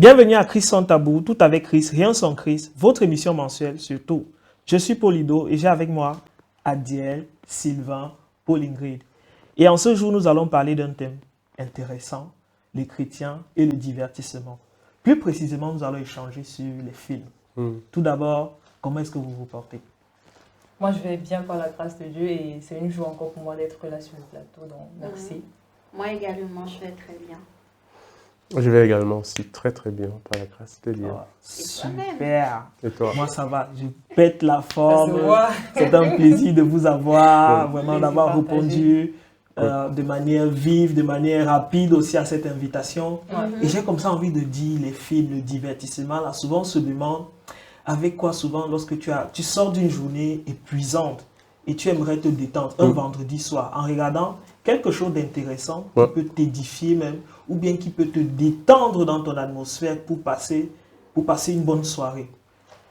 Bienvenue à Chris sans tabou, tout avec Chris, rien sans Chris, votre émission mensuelle sur tout. Je suis Paulido et j'ai avec moi Adiel, Sylvain, Paul Ingrid. Et en ce jour, nous allons parler d'un thème intéressant, les chrétiens et le divertissement. Plus précisément, nous allons échanger sur les films. Tout d'abord, comment est-ce que vous vous portez? Moi, je vais bien par la grâce de Dieu et c'est une joie encore pour moi d'être là sur le plateau, donc merci. Moi également, je vais très bien. Je vais également aussi très bien par la grâce de Dieu. Oh, super. Et toi? Moi, ça va. Je pète la forme. voit. C'est un plaisir de vous avoir, vraiment Plaisir d'avoir partagé. répondu de manière vive, de manière rapide aussi à cette invitation. Et j'ai comme ça envie de dire les films, le divertissement. Là, souvent, on se demande avec quoi souvent lorsque tu sors d'une journée épuisante et tu aimerais te détendre un vendredi soir en regardant quelque chose d'intéressant qui peut t'édifier même ou bien qui peut te détendre dans ton atmosphère pour passer une bonne soirée.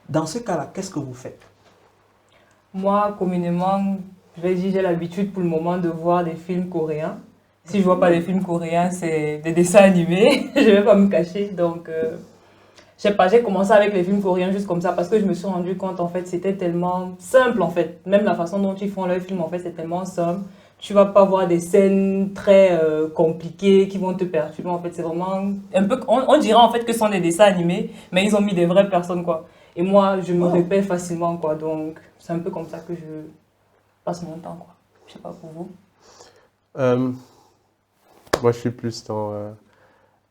Dans ce cas-là, qu'est-ce que vous faites? Moi, communément, je vais dire, j'ai l'habitude pour le moment de voir des films coréens. Si je ne vois pas des films coréens, c'est des dessins animés. Je ne vais pas me cacher. Donc, je sais pas, j'ai commencé avec les films coréens juste comme ça parce que je me suis rendu compte, en fait, c'était tellement simple, en fait. Même la façon dont ils font leurs films, en fait, c'est tellement simple. Tu vas pas voir des scènes très compliquées qui vont te perturber. En fait, c'est vraiment un peu... On dirait en fait que ce sont des dessins animés, mais ils ont mis des vraies personnes, quoi. Et moi, je me répète facilement, quoi. Donc, c'est un peu comme ça que je passe mon temps, quoi. Je sais pas pour vous. Moi, je suis plus dans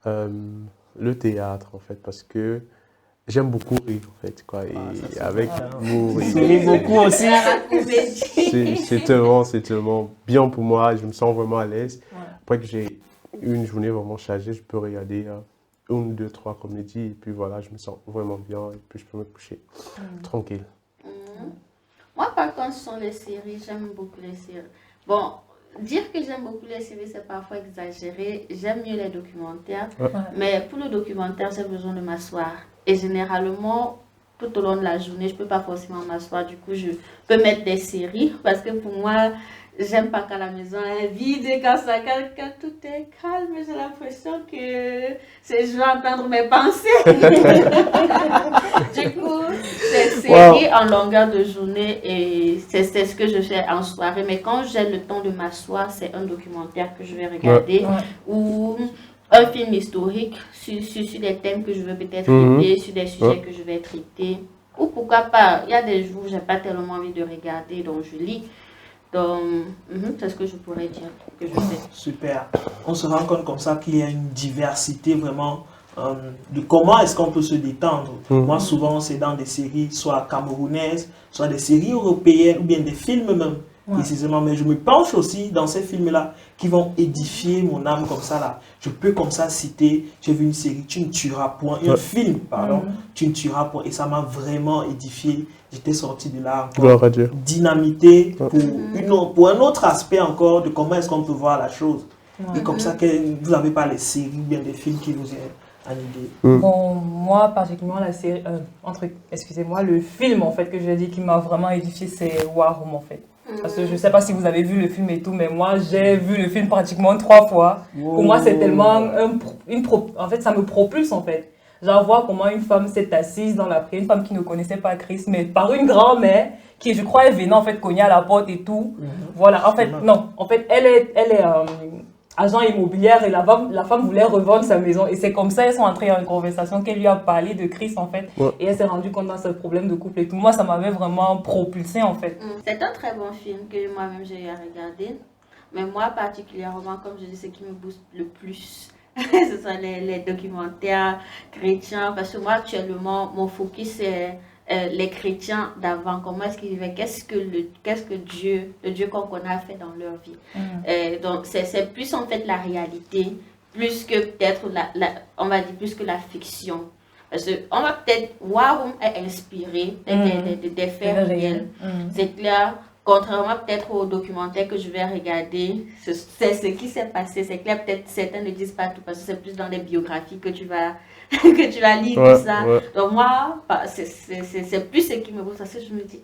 le théâtre, en fait, parce que j'aime beaucoup rire, en fait, quoi. Et avec vous, Vous beaucoup aussi. c'est tellement bien pour moi. Je me sens vraiment à l'aise. Ouais. Après que j'ai une journée vraiment chargée, je peux regarder une, deux, trois comédies. Et puis voilà, je me sens vraiment bien. Et puis je peux me coucher tranquille. Moi, par contre, ce sont les séries. J'aime beaucoup les séries. Bon, dire que j'aime beaucoup les séries, c'est parfois exagéré. J'aime mieux les documentaires. Ouais. Mais pour le documentaire, j'ai besoin de m'asseoir. Et généralement, tout au long de la journée, je ne peux pas forcément m'asseoir. Du coup, je peux mettre des séries. Parce que pour moi, j'aime pas quand la maison est vide et quand tout est calme. J'ai l'impression que je vais entendre mes pensées. Du coup, ces séries en longueur de journée, et c'est ce que je fais en soirée. Mais quand j'ai le temps de m'asseoir, c'est un documentaire que je vais regarder ou un film historique sur des thèmes que je veux peut-être traiter, sur des sujets que je vais traiter. Ou pourquoi pas, il y a des jours où je n'ai pas tellement envie de regarder, donc je lis. Donc, c'est ce que je pourrais dire que je fais. Super. On se rend compte comme ça qu'il y a une diversité vraiment de comment est-ce qu'on peut se détendre. Moi, souvent, c'est dans des séries soit camerounaises, soit des séries européennes ou bien des films même, précisément. Mais je me penche aussi dans ces films-là qui vont édifier mon âme comme ça. Là. Je peux comme ça citer, j'ai vu une série, Tu ne tueras point, un film, pardon, Tu ne tueras point, et ça m'a vraiment édifié. J'étais sorti de là encore dynamité pour un autre aspect encore de comment est-ce qu'on peut voir la chose. Et comme ça, que vous n'avez pas les séries ou bien des films qui vous ont animé. Bon, moi, particulièrement, la série, excusez-moi, le film, en fait, que j'ai dit qui m'a vraiment édifié, c'est War Room, en fait. Parce que je ne sais pas si vous avez vu le film et tout, mais moi, j'ai vu le film pratiquement 3 fois. Pour moi, c'est tellement en fait, ça me propulse, en fait. Genre, voir comment une femme s'est assise dans la prière, une femme qui ne connaissait pas Christ, mais par une grand-mère qui, je crois, est venue, en fait, cogner à la porte et tout. Voilà, en fait, non. En fait, elle est agent immobilière et la femme voulait revendre sa maison. Et c'est comme ça qu'elles sont entrées dans une conversation qu'elle lui a parlé de Christ, en fait. Et elle s'est rendue compte dans ce problème de couple et tout. Moi, ça m'avait vraiment propulsée, en fait. C'est un très bon film que moi-même j'ai eu à regarder. Mais moi, particulièrement, comme je dis, ce qui me booste le plus, ce sont les documentaires chrétiens. Parce que moi, actuellement, mon focus, c'est les chrétiens d'avant. Comment est-ce qu'ils vivaient? Qu'est-ce que Dieu, le Dieu qu'on connaît, a fait dans leur vie? Donc, c'est plus en fait la réalité, plus que peut-être, on va dire, plus que la fiction. Parce qu'on va peut-être voir où est inspiré des faits réels. C'est clair. Contrairement peut-être au documentaire que je vais regarder, c'est ce qui s'est passé. C'est clair, peut-être certains ne disent pas tout parce que c'est plus dans les biographies que tu vas lire tout ça. Donc moi, c'est plus ce qui me bouge parce que je me dis,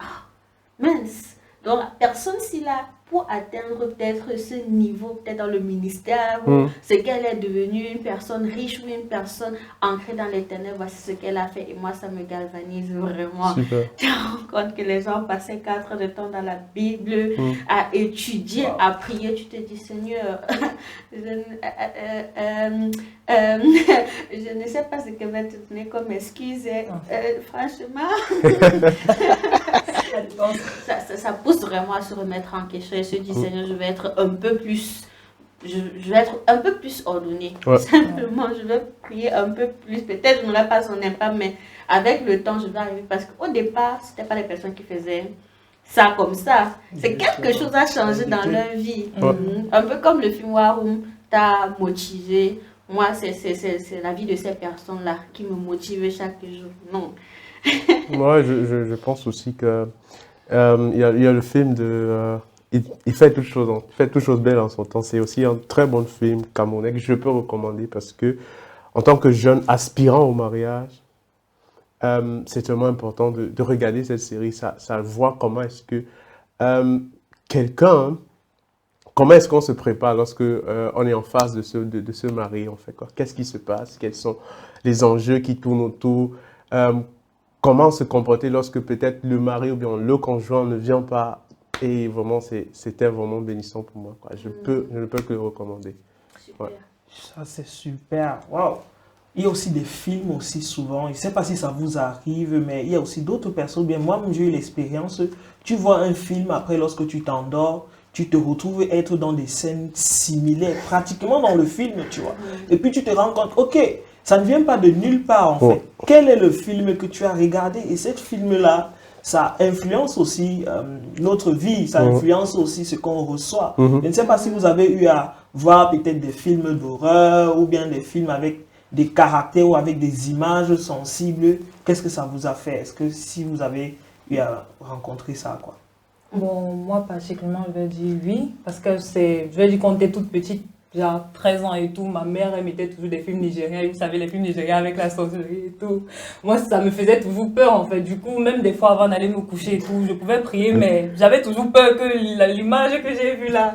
mince, Donc, personne s'il a pour atteindre peut-être ce niveau, peut-être dans le ministère, ou ce qu'elle est devenue, une personne riche ou une personne ancrée dans les ténèbres, voici ce qu'elle a fait. Et moi, ça me galvanise vraiment. Super. Tu te rends compte que les gens passaient 4 heures de temps dans la Bible, à étudier, à prier. Tu te dis, Seigneur, je ne sais pas ce que va te donner comme excuse. Franchement, ça pousse vraiment à se remettre en question et se dire, Seigneur, je vais être un peu plus... Je vais être un peu plus ordonnée. Ouais. Simplement, je vais prier un peu plus. Peut-être je n'aurai pas son impact, mais avec le temps, je vais arriver. Parce qu'au départ, ce n'était pas les personnes qui faisaient ça comme ça. C'est quelque chose a changé dans leur vie. Un peu comme le film Warum t'a motivé. Moi, c'est la vie de ces personnes-là qui me motive chaque jour. Non. Moi, je pense aussi que il y a le film de... il fait toutes choses belles en son temps. C'est aussi un très bon film camerounais que je peux recommander parce que, en tant que jeune aspirant au mariage, c'est vraiment important de regarder cette série. Ça voit comment est-ce que comment est-ce qu'on se prépare lorsque on est en phase de se marier, en fait, quoi. Qu'est-ce qui se passe? Quels sont les enjeux qui tournent autour? Comment se comporter lorsque peut-être le mari ou bien le conjoint ne vient pas? Et vraiment, c'était vraiment bénissant pour moi, quoi. Je ne peux que le recommander. Super. Ouais. Ça, c'est super. Waouh! Il y a aussi des films aussi souvent. Je ne sais pas si ça vous arrive, mais il y a aussi d'autres personnes. Bien, moi-même, j'ai eu l'expérience. Tu vois un film, après, lorsque tu t'endors, tu te retrouves être dans des scènes similaires, pratiquement dans le film, tu vois. Et puis, tu te rends compte, ok, ça ne vient pas de nulle part, en fait. Quel est le film que tu as regardé? Et ce film-là, ça influence aussi notre vie, ça influence aussi ce qu'on reçoit. Je ne sais pas si vous avez eu à voir peut-être des films d'horreur ou bien des films avec des caractères ou avec des images sensibles. Qu'est-ce que ça vous a fait? Est-ce que si vous avez eu à rencontrer ça, quoi? Bon, moi particulièrement, je vais dire oui, parce que je vais dire quand t'es toute petite, genre 13 ans et tout, ma mère, elle mettait toujours des films nigériens, vous savez, les films nigériens avec la sorcellerie et tout. Moi, ça me faisait toujours peur, en fait. Du coup, même des fois, avant d'aller me coucher et tout, je pouvais prier, mais j'avais toujours peur que l'image que j'ai vue là,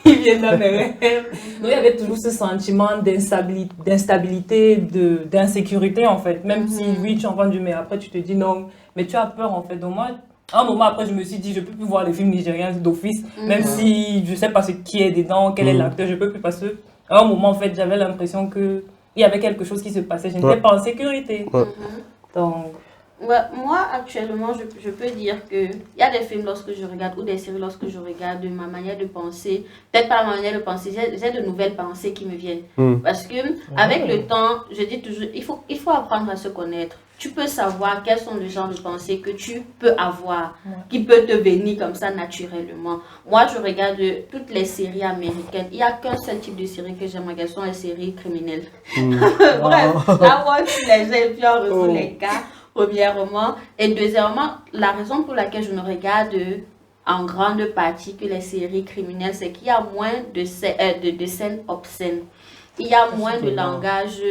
il vienne dans mes rêves. Donc, il y avait toujours ce sentiment d'instabilité, d'insécurité, en fait. Même si, oui, tu entends du mais après, tu te dis non, mais tu as peur, en fait. Donc, moi, un moment après, je me suis dit, je ne peux plus voir les films nigériens d'office, même si je ne sais pas ce qui est dedans, quel est l'acteur, je ne peux plus parce que, à un moment, en fait, j'avais l'impression qu'il y avait quelque chose qui se passait, je n'étais pas en sécurité. Donc... Ouais, moi, actuellement, je peux dire qu'il y a des films lorsque je regarde, ou des séries lorsque je regarde, de ma manière de penser, peut-être pas ma manière de penser, j'ai de nouvelles pensées qui me viennent. Parce que, avec le temps, je dis toujours, il faut apprendre à se connaître. Tu peux savoir quels sont les genres de pensées que tu peux avoir, qui peut te venir comme ça naturellement. Moi, je regarde toutes les séries américaines. Il n'y a qu'un seul type de série que j'aime regarder, ce sont les séries criminelles. Bref, là où tu les gens et puis on résout les cas, premièrement. Et deuxièmement, la raison pour laquelle je ne regarde en grande partie que les séries criminelles, c'est qu'il y a moins de scènes obscènes. Il y a moins de langage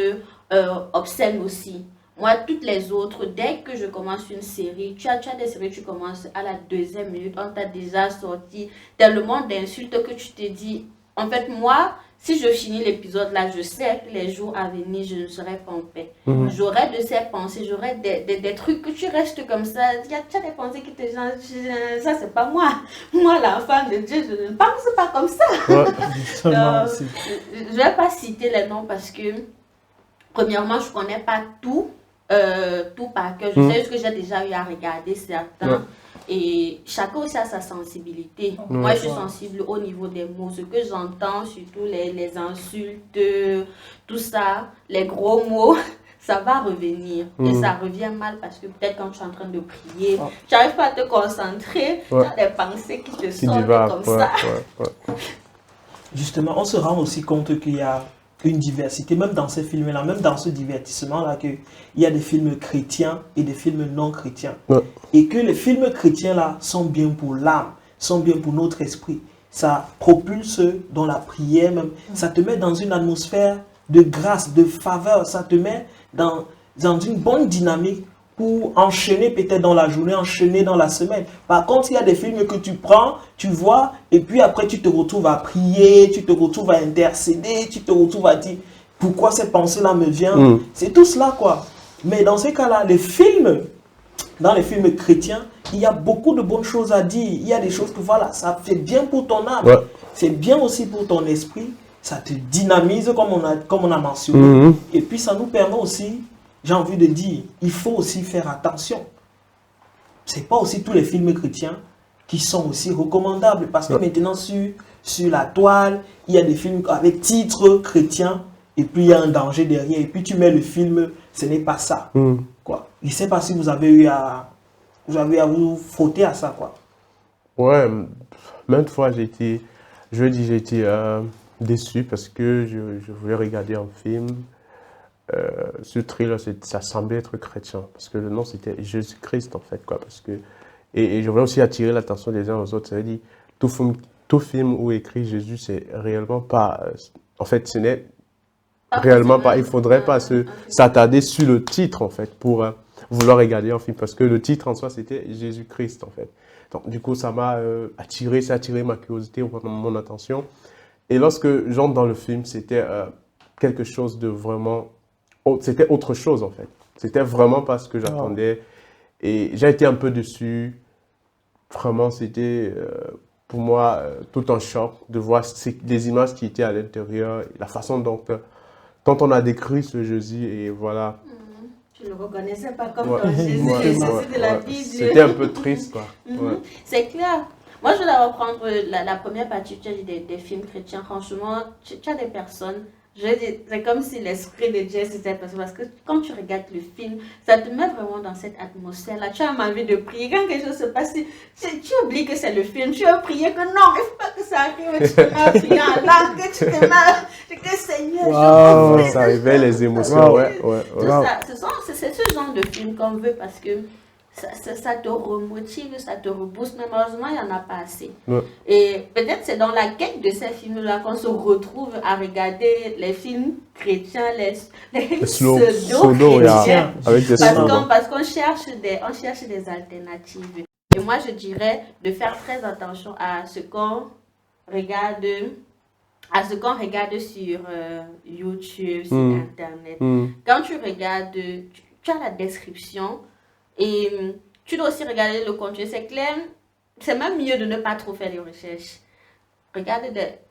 obscène aussi. Moi, toutes les autres, dès que je commence une série, tu as des séries, tu commences à la 2e minute, on t'a déjà sorti tellement d'insultes que tu te dis, en fait, moi, si je finis l'épisode là, je sais que les jours à venir, je ne serai pas en paix. J'aurai de ces pensées, j'aurai des trucs que tu restes comme ça. Tu as des pensées qui te disent, ça c'est pas moi. Moi, la femme de Dieu, je ne pense pas comme ça. Je ne vais pas citer les noms parce que, premièrement, je ne connais pas tout par cœur. Je sais juste que j'ai déjà eu à regarder certains. Et chacun aussi a sa sensibilité. Moi, je suis sensible au niveau des mots. Ce que j'entends, surtout les insultes, tout ça, les gros mots, ça va revenir. Et ça revient mal parce que peut-être quand tu es en train de prier, tu n'arrives pas à te concentrer. Tu as des pensées qui te sortent comme ça. Justement, on se rend aussi compte qu'il y a une diversité, même dans ces films-là, même dans ce divertissement-là, qu'il y a des films chrétiens et des films non chrétiens. Et que les films chrétiens-là sont bien pour l'âme, sont bien pour notre esprit. Ça propulse dans la prière même. Ça te met dans une atmosphère de grâce, de faveur. Ça te met dans une bonne dynamique pour enchaîner peut-être dans la journée, enchaîner dans la semaine. Par contre, il y a des films que tu prends, tu vois, et puis après tu te retrouves à prier, tu te retrouves à intercéder, tu te retrouves à dire pourquoi cette pensée-là me vient. C'est tout cela, quoi. Mais dans ces cas-là, dans les films chrétiens, il y a beaucoup de bonnes choses à dire. Il y a des choses que voilà, ça fait bien pour ton âme. Ouais. C'est bien aussi pour ton esprit. Ça te dynamise comme on a mentionné. Et puis ça nous permet aussi, j'ai envie de dire, il faut aussi faire attention. C'est pas aussi tous les films chrétiens qui sont aussi recommandables. Parce que maintenant sur la toile, il y a des films avec titre chrétien. Et puis il y a un danger derrière. Et puis tu mets le film, ce n'est pas ça. Quoi. Je ne sais pas si vous avez eu à vous frotter à ça, quoi. Ouais, maintes fois j'ai été déçu parce que je voulais regarder un film. Ce thriller, ça semblait être chrétien parce que le nom c'était Jésus-Christ en fait, quoi. Parce que, et je voulais aussi attirer l'attention des uns aux autres. Ça veut dire, tout film où écrit Jésus, c'est réellement pas. En fait, ce n'est réellement pas. Il faudrait pas s'attarder sur le titre en fait pour vouloir regarder un film parce que le titre en soi c'était Jésus-Christ en fait. Donc du coup ça m'a attiré ma curiosité, mon attention. Et lorsque j'entre dans le film, c'était quelque chose de vraiment, c'était autre chose en fait. C'était vraiment pas ce que j'attendais et j'ai été un peu déçu. Vraiment c'était pour moi tout un choc de voir les images qui étaient à l'intérieur, la façon dont on a décrit ce Jésus et voilà. Tu ne le reconnaissais pas comme ton Jésus, Jésus de la Bible. C'était un peu triste, quoi. C'est clair. Moi, je vais reprendre la première partie des films chrétiens. Franchement, tu as des personnes, c'est comme si l'esprit de Dieu c'était parce que quand tu regardes le film, ça te met vraiment dans cette atmosphère-là. Tu as envie de prier. Quand quelque chose se passe, tu oublies que c'est le film. Tu veux prier que non, il ne faut pas que ça arrive. Tu te mets à prier en langue, tu te mets que Seigneur, ça réveille les émotions. C'est ce genre de film qu'on veut parce que ça te remotive, ça te rebooste, mais malheureusement, il n'y en a pas assez. Et peut-être c'est dans la quête de ces films-là qu'on se retrouve à regarder les films chrétiens, les pseudo-chrétiens, parce qu'on cherche des alternatives. Et moi, je dirais de faire très attention à ce qu'on regarde sur YouTube, sur Internet. Quand tu regardes, tu as la description. Et tu dois aussi regarder le contenu, c'est clair, c'est même mieux de ne pas trop faire des recherches.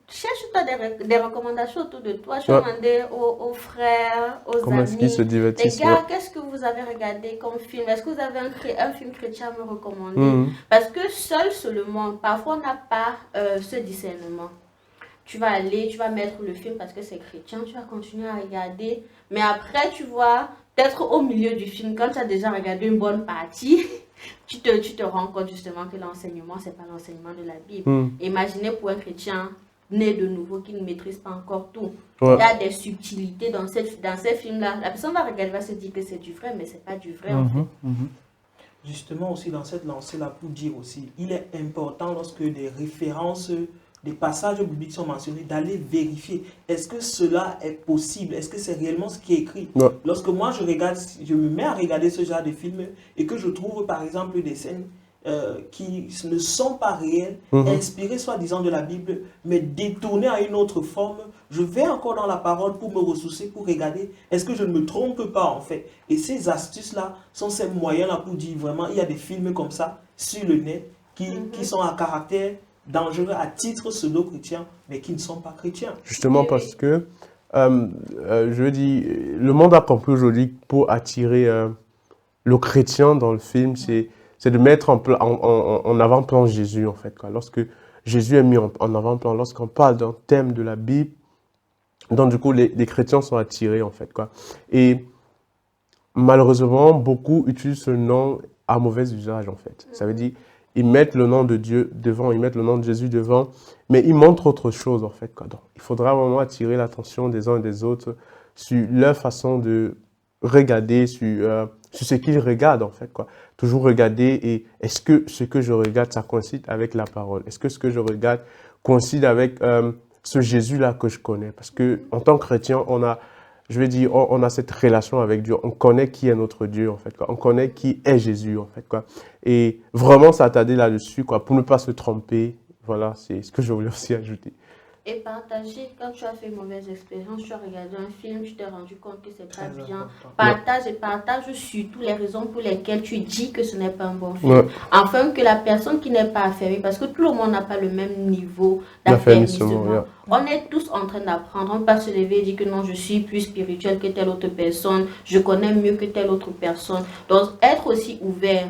Cherche-toi des recommandations autour de toi, demandez aux frères, aux amis, est-ce qu'ils se divertissent, les gars, qu'est-ce que vous avez regardé comme film? Est-ce que vous avez un film chrétien à me recommander? Parce que seulement, parfois on n'a pas ce discernement. Tu vas mettre le film parce que c'est chrétien, tu vas continuer à regarder, mais après tu vois, peut-être au milieu du film, quand tu as déjà regardé une bonne partie, tu te rends compte justement que l'enseignement, ce n'est pas l'enseignement de la Bible. Imaginez pour un chrétien né de nouveau qui ne maîtrise pas encore tout. Il y a des subtilités dans ces films-là. La personne va regarder, va se dire que c'est du vrai, mais ce n'est pas du vrai en fait. Justement aussi dans cette lancée-là, pour dire aussi, il est important lorsque des références, des passages bibliques sont mentionnés, d'aller vérifier. Est-ce que cela est possible? Est-ce que c'est réellement ce qui est écrit? Lorsque moi je me mets à regarder ce genre de film et que je trouve par exemple des scènes qui ne sont pas réelles, inspirées soi-disant de la Bible, mais détournées à une autre forme, je vais encore dans la parole pour me ressourcer, pour regarder, est-ce que je ne me trompe pas en fait? Et ces astuces-là sont ces moyens-là pour dire vraiment, il y a des films comme ça sur le net qui sont à caractère dangereux à titre pseudo-chrétien, mais qui ne sont pas chrétiens. Justement parce que, je dis, le monde a compris aujourd'hui pour attirer le chrétien dans le film, c'est de mettre en avant-plan Jésus, en fait, quoi. Lorsque Jésus est mis en avant-plan, lorsqu'on parle d'un thème de la Bible, donc du coup, les chrétiens sont attirés, en fait, quoi. Et malheureusement, beaucoup utilisent ce nom à mauvais usage, en fait. Ça veut dire, ils mettent le nom de Dieu devant, ils mettent le nom de Jésus devant, mais ils montrent autre chose, en fait, quoi. Donc, il faudra vraiment attirer l'attention des uns et des autres sur leur façon de regarder, sur ce qu'ils regardent, en fait, quoi. Toujours regarder et est-ce que ce que je regarde, ça coïncide avec la parole? Est-ce que ce que je regarde coïncide avec ce Jésus-là que je connais? Parce que en tant que chrétien, je vais dire, on a cette relation avec Dieu. On connaît qui est notre Dieu, en fait, quoi. On connaît qui est Jésus, en fait, quoi. Et vraiment s'attarder là-dessus, quoi, pour ne pas se tromper. Voilà, c'est ce que je voulais aussi ajouter. Et partager, quand tu as fait une mauvaise expérience, tu as regardé un film, tu t'es rendu compte que c'est pas bien. Partage et partage surtout les raisons pour lesquelles tu dis que ce n'est pas un bon film. Afin que la personne qui n'est pas affermie, parce que tout le monde n'a pas le même niveau d'affermissement. On est tous en train d'apprendre. On ne peut pas se lever et dire que non, je suis plus spirituel que telle autre personne, je connais mieux que telle autre personne. Donc, être aussi ouvert,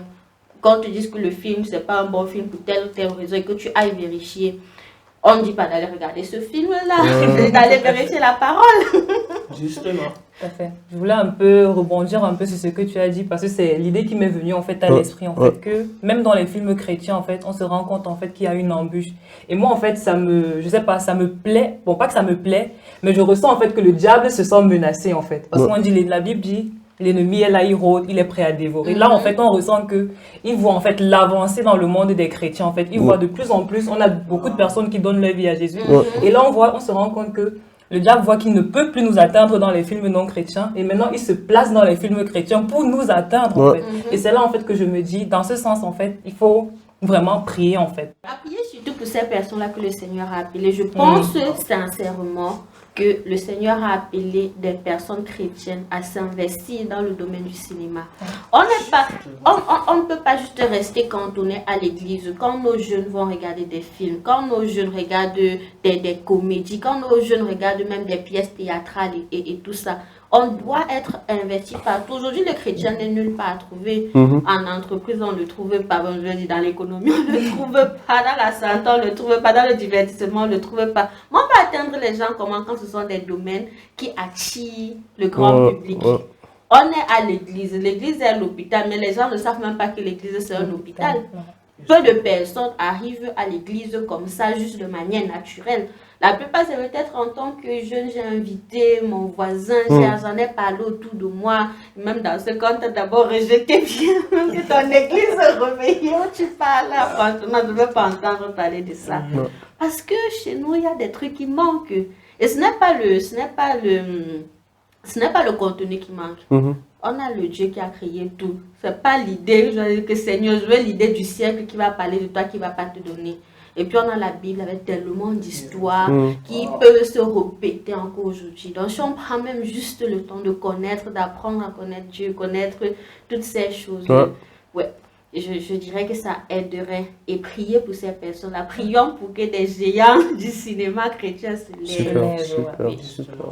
quand tu dis que le film, c'est pas un bon film pour telle ou telle raison et que tu ailles vérifier. On ne dit pas d'aller regarder ce film-là, d'aller vérifier la parole. Justement. Tout à fait. Je voulais un peu rebondir un peu sur ce que tu as dit parce que c'est l'idée qui m'est venue en fait à l'esprit en fait que même dans les films chrétiens en fait on se rend compte en fait qu'il y a une embûche et moi en fait je sais pas, ça me plaît, bon pas que ça me plaît mais je ressens en fait que le diable se sent menacé en fait parce qu'on dit la Bible dit l'ennemi est là, il rôde, il est prêt à dévorer. Là, en fait, on ressent qu'il voit en fait l'avancée dans le monde des chrétiens. En fait, il voit de plus en plus, on a beaucoup de personnes qui donnent leur vie à Jésus. Et là, on se rend compte que le diable voit qu'il ne peut plus nous atteindre dans les films non chrétiens. Et maintenant, il se place dans les films chrétiens pour nous atteindre, en fait. Et c'est là, en fait, que je me dis, dans ce sens, en fait, il faut vraiment prier, en fait. Prier surtout pour ces personnes-là que le Seigneur a appelées. Je pense sincèrement que le Seigneur a appelé des personnes chrétiennes à s'investir dans le domaine du cinéma. On ne peut pas juste rester cantonné à l'église. Quand nos jeunes vont regarder des films, quand nos jeunes regardent des comédies, quand nos jeunes regardent même des pièces théâtrales et tout ça, on doit être investi partout. Aujourd'hui, le chrétien n'est nulle part à trouver. En entreprise, on ne le trouve pas. Bon, je veux dire, dans l'économie, on ne le trouve pas. Dans la santé, on ne le trouve pas. Dans le divertissement, on ne le trouve pas. Mais on peut atteindre les gens comment quand ce sont des domaines qui attirent le grand public. On est à l'église. L'église est à l'hôpital, mais les gens ne savent même pas que l'église, c'est un hôpital. Peu de personnes arrivent à l'église comme ça, juste de manière naturelle. La plupart, c'est peut-être en tant que jeune, j'ai invité mon voisin, j'en ai parlé autour de moi. Même dans ce cas, tu as d'abord rejeté bien que ton église réveillée où tu parles. Franchement, je ne veux pas entendre parler de ça. Parce que chez nous, il y a des trucs qui manquent. Et ce n'est pas le contenu qui manque. On a le Dieu qui a créé tout. Ce n'est pas l'idée, je veux dire que Seigneur, je veux l'idée du siècle qui va parler de toi, qui ne va pas te donner. Et puis on a la Bible avec tellement d'histoires qui peuvent se répéter encore aujourd'hui. Donc si on prend même juste le temps de connaître, d'apprendre à connaître Dieu, connaître toutes ces choses, je dirais que ça aiderait. Et prier pour ces personnes-là. Prions pour que des géants du cinéma chrétien se lèvent.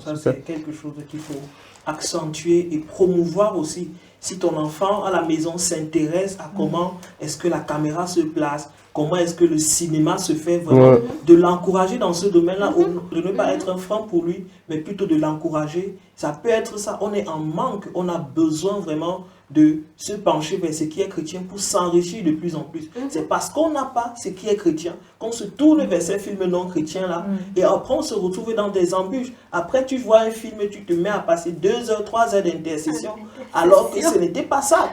Ça c'est quelque chose qu'il faut accentuer et promouvoir aussi. Si ton enfant à la maison s'intéresse à comment est-ce que la caméra se place, comment est-ce que le cinéma se fait vraiment, de l'encourager dans ce domaine-là, de ne pas être un frein pour lui, mais plutôt de l'encourager. Ça peut être ça, on est en manque, on a besoin vraiment de se pencher vers ce qui est chrétien pour s'enrichir de plus en plus. C'est parce qu'on n'a pas ce qui est chrétien qu'on se tourne vers ces films non chrétiens là et après on se retrouve dans des embûches. Après tu vois un film, tu te mets à passer 2 heures, 3 heures d'intercession alors que ce n'était pas ça.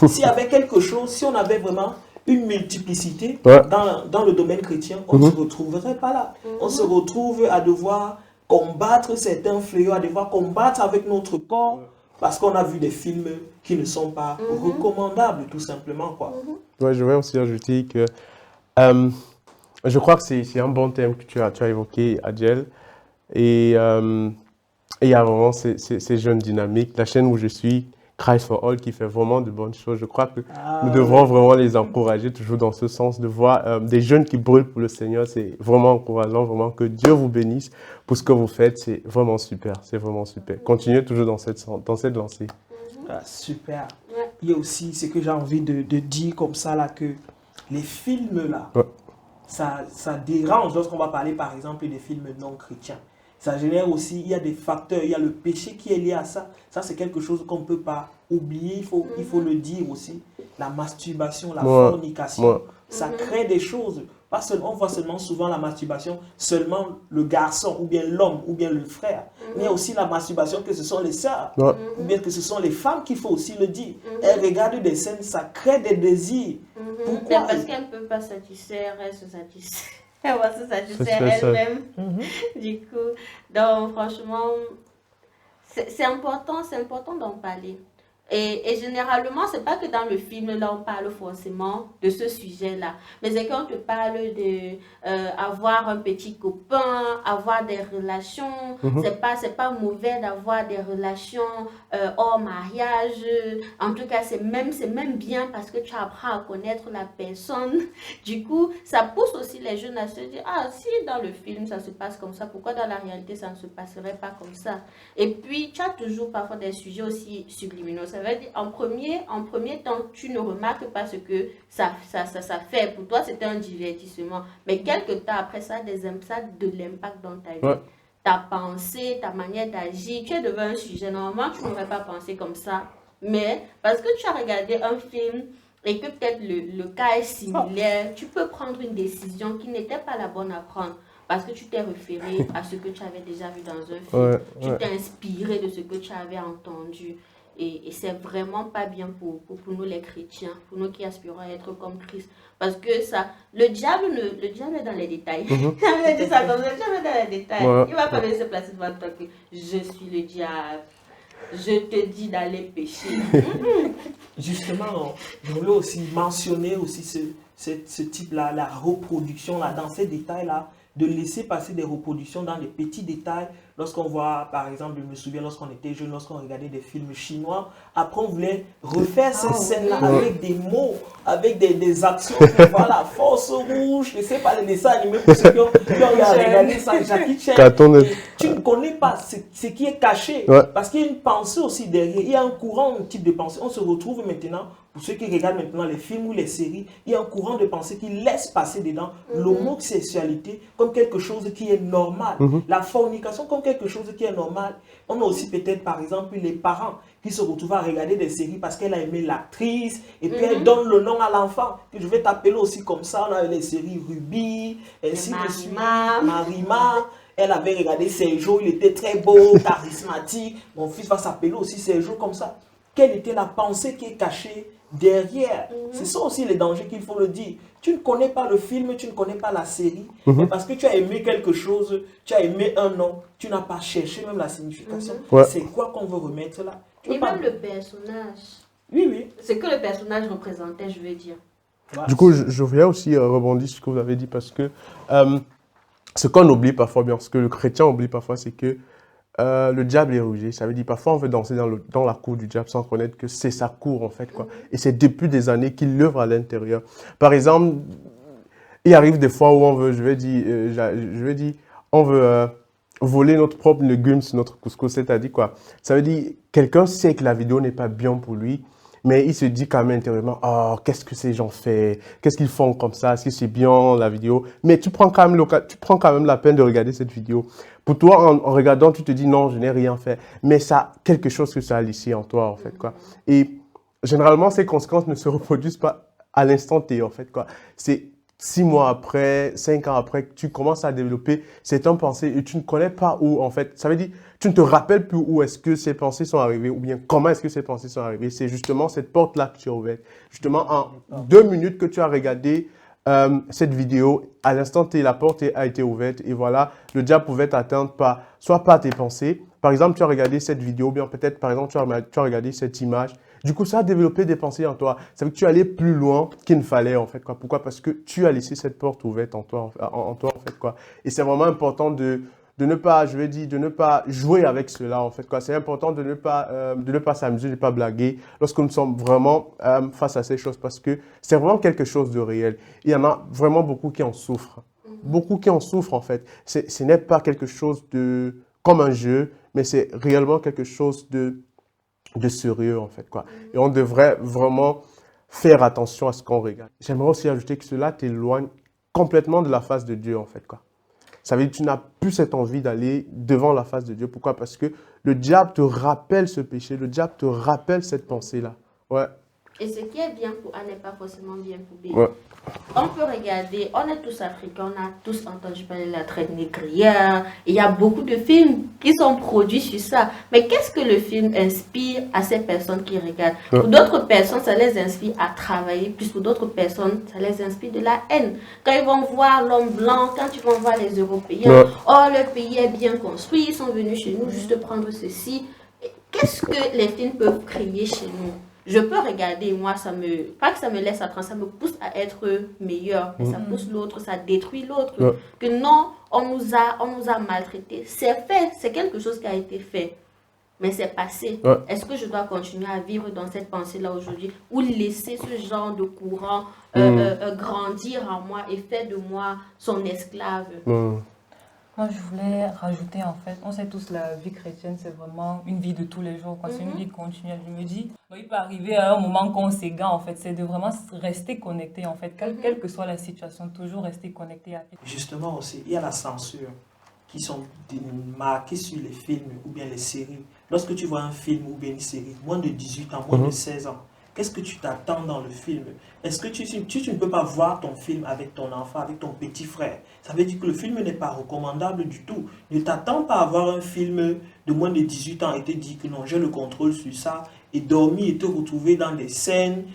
S'il y avait quelque chose, si on avait vraiment une multiplicité dans le domaine chrétien, on ne se retrouverait pas là. On se retrouve à devoir combattre certains fléaux, à devoir combattre avec notre corps. Parce qu'on a vu des films qui ne sont pas recommandables, tout simplement, quoi. Ouais, je vais aussi ajouter que je crois que c'est un bon thème que tu as évoqué, Adjel. Et il y a vraiment ces jeunes dynamiques. La chaîne où je suis, Christ for All, qui fait vraiment de bonnes choses. Je crois que nous devrons vraiment les encourager toujours dans ce sens, de voir des jeunes qui brûlent pour le Seigneur. C'est vraiment encourageant, vraiment que Dieu vous bénisse pour ce que vous faites. C'est vraiment super, c'est vraiment super. Continuez toujours dans cette lancée. Super. Il y a aussi ce que j'ai envie de dire comme ça, là, que les films, là, ça dérange lorsqu'on va parler, par exemple, des films non chrétiens. Ça génère aussi, il y a des facteurs, il y a le péché qui est lié à ça. Ça, c'est quelque chose qu'on ne peut pas oublier, il faut le dire aussi. La masturbation, la fornication, ça crée des choses. Pas seulement, on voit seulement souvent la masturbation, seulement le garçon, ou bien l'homme, ou bien le frère. Mais il y a aussi la masturbation que ce sont les sœurs, ou bien que ce sont les femmes qu'il faut aussi le dire. Elles regardent des scènes, ça crée des désirs. Pourquoi? Parce qu'elles ne peuvent pas satisfaire, elles se satisfaient. Elle va se satisfaire elle-même. Du coup, donc franchement, c'est important d'en parler. Et généralement, c'est pas que dans le film, là, on parle forcément de ce sujet-là. Mais c'est quand on te parle de avoir un petit copain, avoir des relations. C'est pas mauvais d'avoir des relations hors mariage. En tout cas, c'est même bien parce que tu apprends à connaître la personne. Du coup, ça pousse aussi les jeunes à se dire, ah, si dans le film, ça se passe comme ça, pourquoi dans la réalité, ça ne se passerait pas comme ça? Et puis, tu as toujours parfois des sujets aussi subliminaux. Ça veut dire, en premier temps, tu ne remarques pas ce que ça fait. Pour toi, c'était un divertissement. Mais quelques temps après, ça a de l'impact dans ta vie. Ta pensée, ta manière d'agir. Tu es devant un sujet. Normalement, tu n'aurais pas pensé comme ça. Mais parce que tu as regardé un film et que peut-être le cas est similaire, tu peux prendre une décision qui n'était pas la bonne à prendre. Parce que tu t'es référé à ce que tu avais déjà vu dans un film. Tu t'es inspiré de ce que tu avais entendu. Et c'est vraiment pas bien pour nous les chrétiens, pour nous qui aspirons à être comme Christ. Parce que ça, le diable est dans les détails. Le diable est dans les détails. Il va pas venir se placer devant toi que je suis le diable. Je te dis d'aller pécher. Justement, je voulais aussi mentionner aussi ce type-là, la reproduction là, dans ces détails-là, de laisser passer des reproductions dans les petits détails. Lorsqu'on voit, par exemple, je me souviens lorsqu'on était jeune, lorsqu'on regardait des films chinois, après on voulait refaire ces scènes-là avec des mots, avec des actions. Voilà, Force Rouge, je ne sais pas, les dessins animés pour ceux qui ont regardé ça, Jackie Chan. Tu ne connais pas ce qui est caché, parce qu'il y a une pensée aussi derrière. Il y a un courant, un type de pensée. On se retrouve maintenant, pour ceux qui regardent maintenant les films ou les séries, il y a un courant de pensée qui laisse passer dedans l'homosexualité comme quelque chose qui est normal. La fornication comme quelque chose qui est normal. On a aussi peut-être par exemple les parents qui se retrouvent à regarder des séries parce qu'elle a aimé l'actrice et puis elle donne le nom à l'enfant. Je vais t'appeler aussi comme ça. On a les séries Ruby, ainsi de suite, Marima. Elle avait regardé Sergio, il était très beau, charismatique. Mon fils va s'appeler aussi Sergio comme ça. Quelle était la pensée qui est cachée derrière? C'est ça aussi les dangers qu'il faut le dire. Tu ne connais pas le film, tu ne connais pas la série, mais parce que tu as aimé quelque chose, tu as aimé un nom, tu n'as pas cherché même la signification. C'est quoi qu'on veut remettre là? Et même le personnage. Oui. Ce que le personnage représentait, je veux dire. Du coup, je voulais aussi rebondir sur ce que vous avez dit parce que ce qu'on oublie parfois, bien, ce que le chrétien oublie parfois, c'est que le diable est rusé. Ça veut dire parfois on veut danser dans la cour du diable sans connaître que c'est sa cour en fait, quoi. Et c'est depuis des années qu'il l'œuvre à l'intérieur. Par exemple, il arrive des fois où on veut, je vais dire, on veut voler notre propre légume sur notre couscous, c'est-à-dire quoi? Ça veut dire quelqu'un sait que la vidéo n'est pas bien pour lui, mais il se dit quand même intérieurement, oh, qu'est-ce que ces gens font? Qu'est-ce qu'ils font comme ça? Est-ce que c'est bien la vidéo? Mais tu prends quand même la peine de regarder cette vidéo. Pour toi, en regardant, tu te dis non, je n'ai rien fait. Mais ça a quelque chose que ça a laissé en toi, en fait, quoi. Et généralement, ces conséquences ne se reproduisent pas à l'instant T, en fait, quoi. C'est 6 mois après, 5 ans après, que tu commences à développer certaines pensées et tu ne connais pas où, en fait. Ça veut dire, tu ne te rappelles plus où est-ce que ces pensées sont arrivées ou bien comment est-ce que ces pensées sont arrivées. C'est justement cette porte-là que tu as ouverte. Justement, en 2 minutes que tu as regardé cette vidéo, à l'instant T, la porte a été ouverte et voilà, le diable pouvait t'atteindre soit par tes pensées. Par exemple, tu as regardé cette vidéo, bien peut-être, par exemple, tu as regardé cette image. Du coup, ça a développé des pensées en toi. Ça veut dire que tu es allé plus loin qu'il ne fallait, en fait, quoi. Pourquoi? Parce que tu as laissé cette porte ouverte en toi, en fait, quoi. Et c'est vraiment important de ne pas, je vais dire, de ne pas jouer avec cela, en fait, quoi. C'est important de ne pas s'amuser, de ne pas blaguer lorsque nous sommes vraiment face à ces choses parce que c'est vraiment quelque chose de réel. Il y en a vraiment beaucoup qui en souffrent. Beaucoup qui en souffrent, en fait. Ce n'est pas quelque chose comme un jeu, mais c'est réellement quelque chose de sérieux, en fait, quoi. Et on devrait vraiment faire attention à ce qu'on regarde. J'aimerais aussi ajouter que cela t'éloigne complètement de la face de Dieu, en fait, quoi. Ça veut dire que tu n'as plus cette envie d'aller devant la face de Dieu. Pourquoi? Parce que le diable te rappelle ce péché, le diable te rappelle cette pensée-là. Ouais. Et ce qui est bien pour A n'est pas forcément bien pour B. Ouais. On peut regarder, on est tous africains, on a tous entendu parler de la traite négrière. Il y a beaucoup de films qui sont produits sur ça. Mais qu'est-ce que le film inspire à ces personnes qui regardent? Ouais. Pour d'autres personnes, ça les inspire à travailler. Plus pour d'autres personnes, ça les inspire de la haine. Quand ils vont voir l'homme blanc, quand ils vont voir les Européens, oh, le pays est bien construit, ils sont venus chez nous juste prendre ceci. qu'est-ce que les films peuvent créer chez nous? Je peux regarder, moi, pas que ça me laisse attendre, ça me pousse à être meilleur. Mais ça pousse l'autre, ça détruit l'autre. Ouais. Que non, on nous a maltraités. C'est fait, c'est quelque chose qui a été fait. Mais c'est passé. Ouais. Est-ce que je dois continuer à vivre dans cette pensée-là aujourd'hui ou laisser ce genre de courant grandir en moi et faire de moi son esclave? Moi, je voulais rajouter, en fait, on sait tous, la vie chrétienne, c'est vraiment une vie de tous les jours, quoi. C'est une vie continuelle. Je me dis, il peut arriver à un moment qu'on s'égare, en fait. C'est de vraiment rester connecté, en fait. Quelle que soit la situation, toujours rester connecté à quelque chose. Justement aussi, il y a la censure qui sont marquées sur les films ou bien les séries. Lorsque tu vois un film ou bien une série, moins de 18 ans, moins de 16 ans, qu'est-ce que tu t'attends dans le film? Est-ce que tu ne peux pas voir ton film avec ton enfant, avec ton petit frère? Ça veut dire que le film n'est pas recommandable du tout. Ne t'attends pas à voir un film de moins de 18 ans et te dire que non, j'ai le contrôle sur ça, et dormir et te retrouver dans des scènes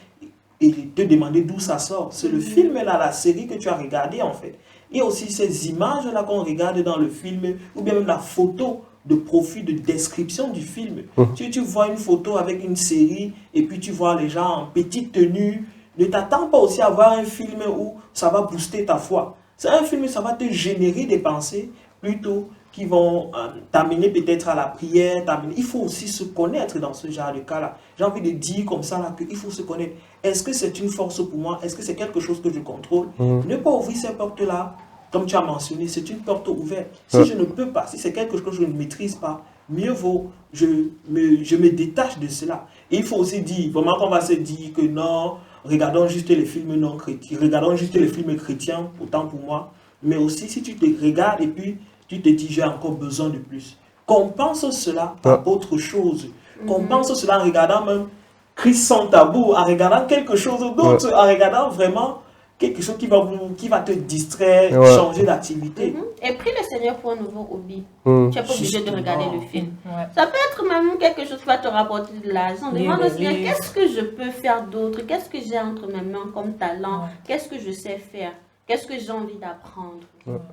et te demander d'où ça sort. C'est le film là, la série que tu as regardé en fait. Il y a aussi ces images-là qu'on regarde dans le film, ou bien même la photo de profil, de description du film. Tu vois une photo avec une série, et puis tu vois les gens en petite tenue. Ne t'attends pas aussi à voir un film où ça va booster ta foi. C'est un film où ça va te générer des pensées, plutôt qui vont t'amener peut-être à la prière. Il faut aussi se connaître dans ce genre de cas-là. J'ai envie de dire comme ça là, qu'il faut se connaître. Est-ce que c'est une force pour moi? Est-ce que c'est quelque chose que je contrôle? Ne pas ouvrir ces portes-là, comme tu as mentionné, c'est une porte ouverte. Si je ne peux pas, si c'est quelque chose que je ne maîtrise pas, mieux vaut je me détache de cela. Et il faut aussi dire, vraiment qu'on va se dire que non, regardons juste les films non chrétiens, regardons juste les films chrétiens, autant pour moi. Mais aussi, si tu te regardes et puis tu te dis, j'ai encore besoin de plus. Compense cela par autre chose. Compense cela en regardant même Christ sans tabou, en regardant quelque chose d'autre, en regardant vraiment quelque chose qui va te distraire, changer d'activité. Et prie le Seigneur pour un nouveau hobby. Tu n'es pas obligé de regarder le film. Ça peut être même quelque chose qui va te rapporter de l'argent. Demande au Seigneur, qu'est-ce que je peux faire d'autre? Qu'est-ce que j'ai entre mes mains comme talent? Qu'est-ce que je sais faire? Qu'est-ce que j'ai envie d'apprendre?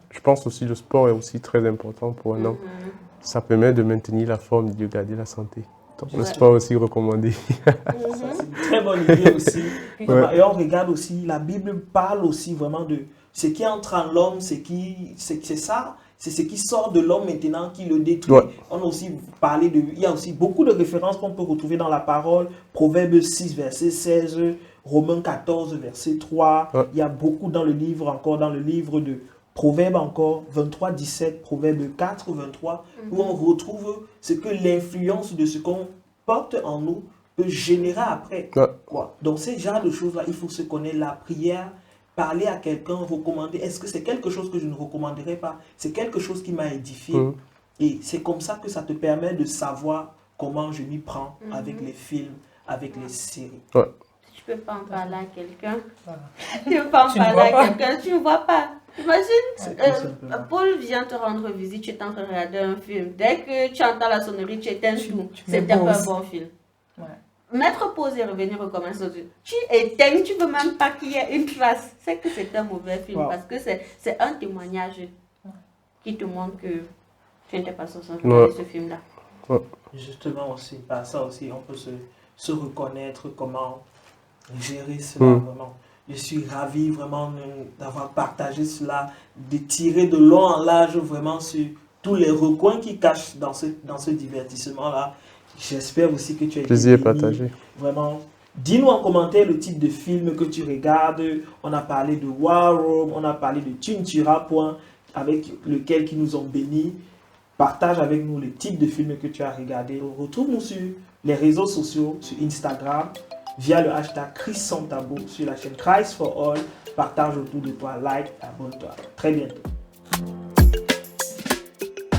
Je pense aussi que le sport est aussi très important pour un homme. Ça permet de maintenir la forme, de garder la santé. Donc, le sport aussi recommandé. Ça, c'est une très bonne idée aussi. Et on regarde aussi, la Bible parle aussi vraiment de ce qui entre en l'homme, c'est ça, c'est ce qui sort de l'homme maintenant qui le détruit. On a aussi parlé il y a aussi beaucoup de références qu'on peut retrouver dans la parole. Proverbes 6, verset 16, Romains 14, verset 3. Il y a beaucoup dans le livre, encore dans le livre de Proverbes encore 23, 17, Proverbes 4, 23, où on retrouve ce que l'influence de ce qu'on porte en nous peut générer après. Donc, ces genres de choses-là, il faut se connaître, la prière, parler à quelqu'un, recommander. Est-ce que c'est quelque chose que je ne recommanderais pas? C'est quelque chose qui m'a édifié. Et c'est comme ça que ça te permet de savoir comment je m'y prends avec les films, avec les séries. Tu ne peux pas en parler à quelqu'un. Tu ne peux pas en parler à quelqu'un, tu ne vois pas. Imagine, Paul vient te rendre visite, tu es en train de regarder un film. Dès que tu entends la sonnerie, tu éteins tout. C'était pas un bon film. Mettre pause et revenir recommencer. Tu éteins, tu ne veux même pas qu'il y ait une trace. C'est que c'est un mauvais film parce que c'est un témoignage qui te montre que tu n'étais pas censé regarder ce film-là. Justement aussi, par ça aussi, on peut se reconnaître, comment gérer cela vraiment. Je suis ravi vraiment d'avoir partagé cela, de tirer de long en large vraiment sur tous les recoins qui cachent dans ce divertissement-là. J'espère aussi que tu as été partagé. Vraiment, dis-nous en commentaire le type de film que tu regardes. On a parlé de War Room, on a parlé de Tuntura Point, avec lequel qui nous ont bénis. Partage avec nous le type de film que tu as regardé. Retrouve-nous sur les réseaux sociaux, sur Instagram, via le hashtag Christ sans tabou, sur la chaîne Christ for All. Partage autour de toi, like, abonne-toi. Très bientôt.